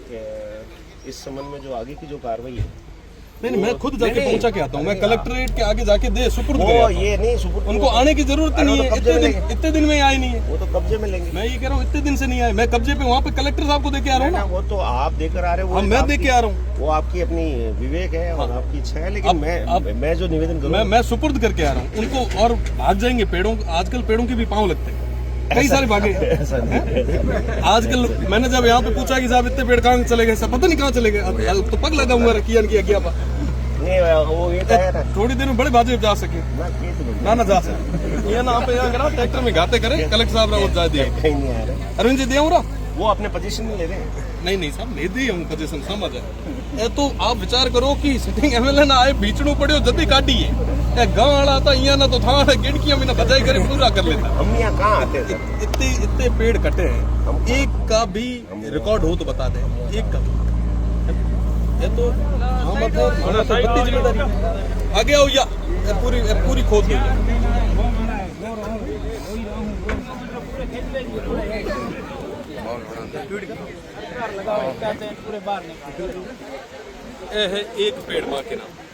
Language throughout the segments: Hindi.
इस संबंध में जो आगे की जो कार्रवाई है, नहीं, मैं खुद जाके पहुंचा के आता हूँ। मैं कलेक्ट्रेट के आगे जाके दे सुपुर्द वो करता ये नहीं सुपुर्द, उनको आने की जरूरत नहीं है। इतने दिन में आए नहीं है। वो तो कब्जे में लेंगे। मैं ये कह रहा हूँ इतने दिन से नहीं आए। मैं कब्जे पे वहाँ पे कलेक्टर साहब को देके आ रहा हूँ ना। वो तो आप देकर आ रहे हो, मैं दे के आ रहा हूँ। वो आपकी अपनी विवेक है और आपकी इच्छा है, लेकिन मैं जो निवेदन करूँ, मैं सुपुर्द करके आ रहा हूँ उनको। और भाग जाएंगे पेड़ों, आजकल पेड़ों के भी पाँव लगते हैं, कई सारे भागे आजकल। मैंने जब यहाँ पे पूछा कि साहब इतने पेड़ कहाँ चले गए, सब पता नहीं कहाँ चले गए। तो पग लगा हुआ किया वो ये है ना, थोड़ी देर में बड़े बाजे जा सके ना जा सके। ये ना आप यहाँ करा ट्रैक्टर में घाते करे कलेक्टर साहब रावत जा दिया। कहीं नहीं आ रहे। अरविंद जी दिया हूँ वो अपने पोजीशन में ले रहे हैं। नहीं साहब ले दी हूँ पोजीशन, समझ है। तो आप विचार करो कि सिटिंग एमएलए ना आए, बीचड़ू पड़े जल्दी काटी है। गाँव वाला था यहाँ ना तो था गिड़कियां भी ना बजाई करे पूरा कर लेता। हम यहाँ कहाँ आते थे? इतने पेड़ कटे हैं, एक का भी रिकॉर्ड हो तो बता दे, एक का। ये तो बत्ती जिम्मेदारी आगे आओ या पूरी खोद दी। एक पेड़ माँ के नाम।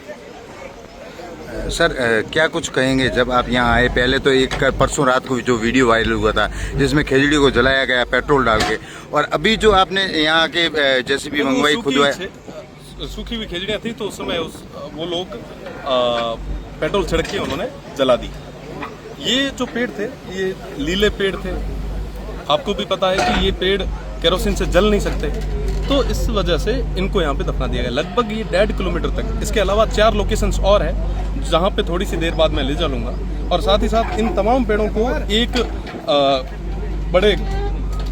सर क्या कुछ कहेंगे जब आप यहाँ आए? पहले तो एक परसों रात को जो वीडियो वायरल हुआ था जिसमें खेजड़ी को जलाया गया पेट्रोल डाल के, और अभी जो आपने यहाँ के जेसीबी मंगवाई खुदवाई, सूखी हुई खेजड़ियाँ थी तो उस समय वो लोग पेट्रोल छिड़क के उन्होंने जला दी। ये जो पेड़ थे ये लीले पेड़ थे, आपको भी पता है कि ये पेड़ केरोसिन से जल नहीं सकते, तो इस वजह से इनको यहाँ पे दफना दिया गया। लगभग ये 1.5 किलोमीटर तक। इसके अलावा 4 लोकेशंस और है जहाँ पे थोड़ी सी देर बाद मैं ले चलूँगा। और साथ ही साथ इन तमाम पेड़ों को एक बड़े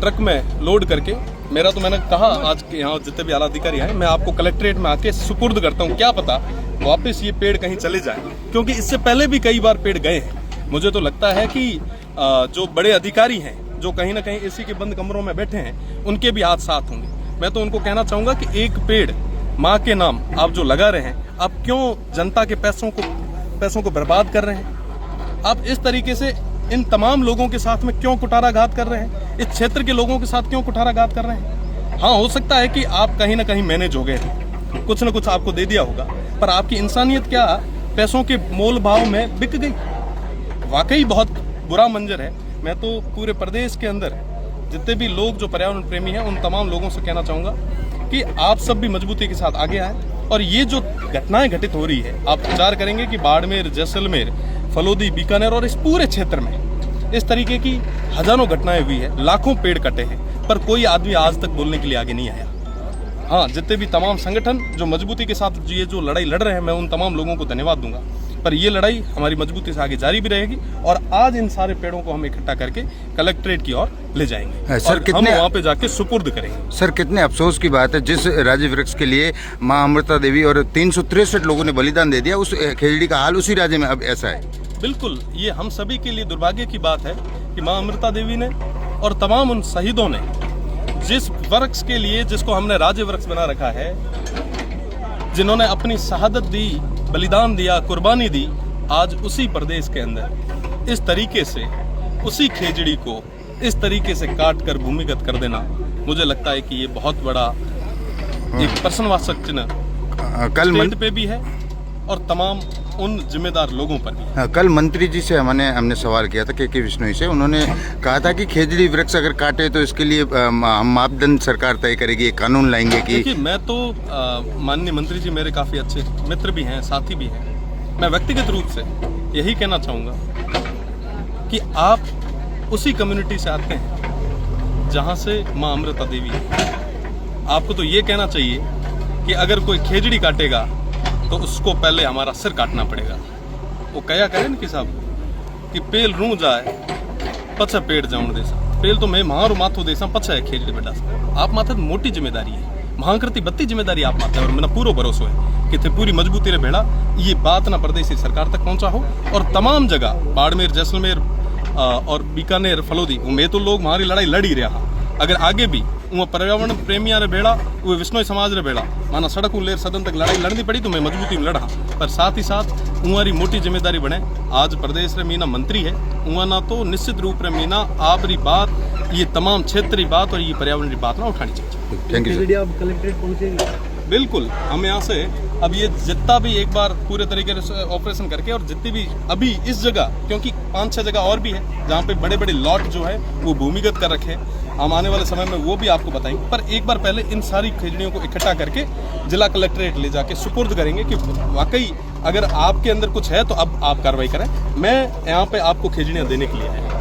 ट्रक में लोड करके, मेरा तो मैंने कहा आज के यहाँ जितने भी आला अधिकारी हैं, मैं आपको कलेक्ट्रेट में आके सुपुर्द करता हूँ। क्या पता वापस ये पेड़ कहीं चले जाए, क्योंकि इससे पहले भी कई बार पेड़ गए हैं। मुझे तो लगता है कि जो बड़े अधिकारी हैं जो कहीं ना कहीं एसी के बंद कमरों में बैठे हैं, उनके भी हाथ साथ होंगे। मैं तो उनको कहना चाहूंगा कि एक पेड़ माँ के नाम आप जो लगा रहे हैं, आप क्यों जनता के पैसों को बर्बाद कर रहे हैं? आप इस तरीके से इन तमाम लोगों के साथ में क्यों कुठाराघात कर रहे हैं? इस क्षेत्र के लोगों के साथ क्यों कुठाराघात कर रहे हैं? हाँ, हो सकता है कि आप कहीं ना कहीं मैनेज हो गए थे, कुछ ना कुछ आपको दे दिया होगा, पर आपकी इंसानियत क्या पैसों के मोल भाव में बिक गई। वाकई बहुत बुरा मंजर है। मैं तो पूरे प्रदेश के अंदर जितने भी लोग जो पर्यावरण प्रेमी हैं, उन तमाम लोगों से कहना चाहूँगा कि आप सब भी मजबूती के साथ आगे आए। और ये जो घटनाएं घटित हो रही है, आप विचार करेंगे कि बाड़मेर, जैसलमेर, फलोदी, बीकानेर और इस पूरे क्षेत्र में इस तरीके की हजारों घटनाएं हुई है, लाखों पेड़ कटे हैं, पर कोई आदमी आज तक बोलने के लिए आगे नहीं आया। हाँ, जितने भी तमाम संगठन जो मजबूती के साथ ये जो लड़ाई लड़ रहे हैं, मैं उन तमाम लोगों को धन्यवाद दूंगा। पर ये लड़ाई हमारी मजबूती से आगे जारी भी रहेगी और आज इन सारे पेड़ों को हम इकट्ठा करके कलेक्ट्रेट की ओर ले जाएंगे। सर, और हम वहाँ पे जाके सुपुर्द करेंगे। सर, कितने अफसोस की बात है, जिस राज्य वृक्ष के लिए माँ अमृता देवी और 363 लोगों ने बलिदान दे दिया, उस खेजड़ी का हाल उसी राज्य में अब ऐसा है। बिल्कुल, ये हम सभी के लिए दुर्भाग्य की बात है कि माँ अमृता देवी ने और तमाम उन शहीदों ने जिस वृक्ष के लिए, जिसको हमने राज्य वृक्ष बना रखा है, जिन्होंने अपनी शहादत दी, बलिदान दिया, कुर्बानी दी, आज उसी प्रदेश के अंदर इस तरीके से उसी खेजड़ी को इस तरीके से काट कर भूमिगत कर देना, मुझे लगता है कि ये बहुत बड़ा एक प्रश्नवाचक चिन्ह स्टेट पे भी है और तमाम उन जिम्मेदार लोगों पर भी। कल मंत्री जी से हमने सवाल किया था के विश्नोई से, उन्होंने कहा था कि खेजड़ी वृक्ष अगर काटे तो इसके लिए हम मापदंड सरकार तय करेगी, एक कानून लाएंगे। कि देखिए, मैं तो माननीय मंत्री जी मेरे काफ़ी अच्छे मित्र भी हैं, साथी भी हैं। मैं व्यक्तिगत रूप से यही कहना चाहूँगा कि आप उसी कम्युनिटी से आते हैं जहाँ से माँ अमृता देवी है। आपको तो ये कहना चाहिए कि अगर कोई खेजड़ी काटेगा तो उसको पहले हमारा सिर काटना पड़ेगा। वो कया कहे न कि साहब कि पेल रू जाए पछे पेड़ जाऊन देसा, पेल तो मैं महारो माथो देसा पछे है खेजड़ी बेटा। आप माथे मोटी जिम्मेदारी है, महाकृति बत्ती जिम्मेदारी आप माथे, और मेरा पूरा भरोसा है कि थे पूरी मजबूती रे भेड़ा ये बात ना प्रदेश सरकार तक पहुंचा हो। और तमाम जगह बाड़मेर, जैसलमेर और बीकानेर, फलोदी, में तो लोग हमारी लड़ाई लड़ ही रहा। अगर आगे भी वो पर्यावरण प्रेमिया रे भेड़ा, वो विष्णु समाज रे भेड़ा माना सड़क लेर सदन तक लड़ाई लड़नी पड़ी तो मैं मजबूती में लड़ा। पर साथ ही साथ उमारी मोटी जिम्मेदारी बने। आज प्रदेश रे मीना मंत्री है, उना तो निश्चित रूप रे मीना आपरी बात, ये तमाम क्षेत्रीय बात और ये पर्यावरण की बात ना उठानी चाहिए। Thank you sir. आप कलेक्ट्रेट पहुंचेंगे? बिल्कुल, हम यहाँ से अब ये जितना भी एक बार पूरे तरीके से ऑपरेशन करके, और जितनी भी अभी इस जगह, क्योंकि 5-6 जगह और भी है जहाँ पे बड़े बड़े लॉट जो है वो भूमिगत कर रखे हैं, हम आने वाले समय में वो भी आपको बताएंगे। पर एक बार पहले इन सारी खेजड़ियों को इकट्ठा करके जिला कलेक्ट्रेट ले जाके सुपुर्द करेंगे कि वाकई अगर आपके अंदर कुछ है तो अब आप कार्रवाई करें। मैं यहाँ पे आपको खेजड़ियाँ देने के लिए आया।